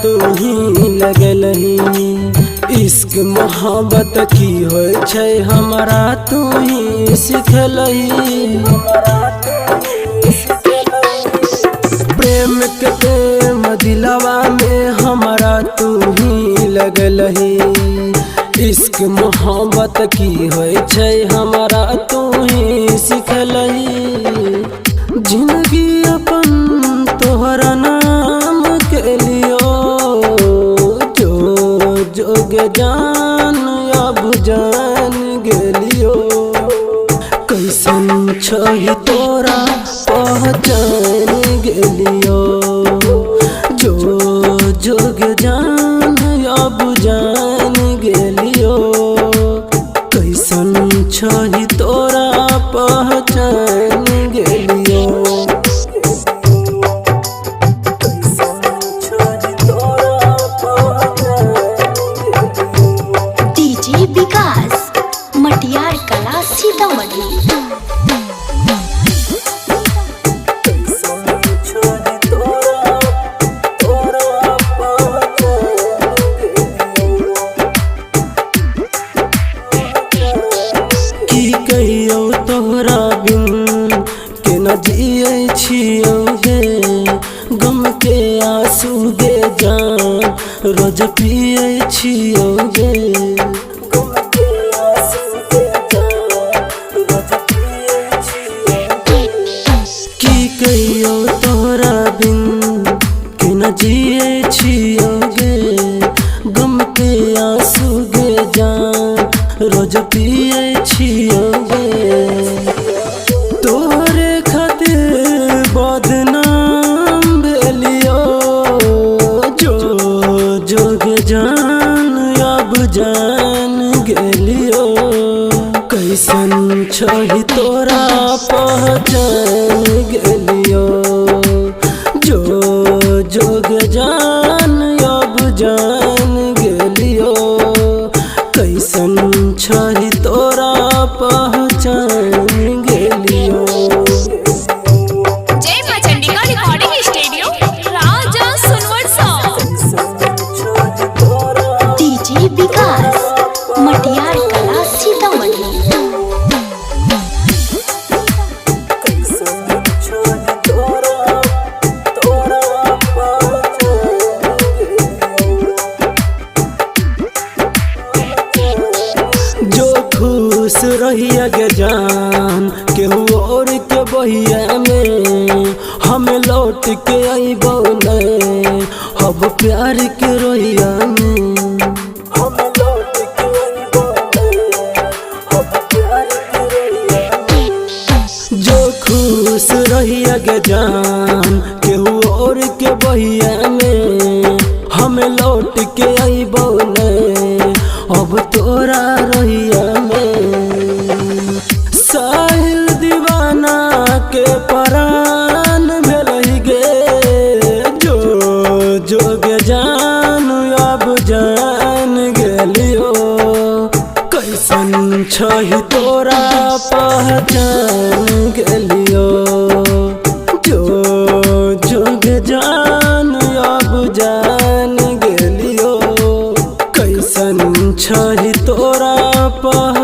तू ही लगलही। इश्क मोहब्बत की होय छै हमरा तू ही सिखलही। प्रेम के प्रेम दिलवा में हमरा तू ही लगलही। इश्क मोहब्बत की होय छै हमरा तू ही सिखलही। जिंदगी अपन तोहरा नाम के लियो जो जोग जान अब जान गेलियो। कैसन छही तोरा पहचान गेलियो। जो जोग जान अब जान गेलियो। कैसन छही तोरा पहचान गेलियो। डीजे विकास मटियार कला सीतामढ़ी। कहियो तोहरा बिन के न जियै छियौ गे। गम के आंसू गे जान रोज पियै छियौ गे। की कहियो तोहरा बिन के न जियै छियौ गे। गम के आंसू गे जान रोज पियै छियौ गे। तोहरे खातिर बदनाम भेलियो। जो जोग जान अब जान गेलियो। कैसन छही तोरा पहचान गेलियो। जो जोग जान अब जान गेलियो। कैसन छही तोरा पहचान गेलियो। जय मां चंडिका रिकॉर्डिंग स्टूडियो राजा सुनवरसा। डीजे विकास मटियार कला सीतामढ़ी। जो खुश रहिया गे जान केहू और के बहिया में। हम लौट के अइबो नै अब प्यार के रोहिया में। हम लौट के अइबो नै अब प्यार के रोहिया में। जो खुश रहिया गे जान केहू और के बहिया में। हम लौट के अइबो नै अब तोरा रोहिया में। साहिल दीवाना के परान भेलहि गे। जो जोग जान अब जान गेलियो। कैसन छही तोरा पहचान गेलियो। जो जोग जान अब जान गेलियो। कैसन छही तोरा पह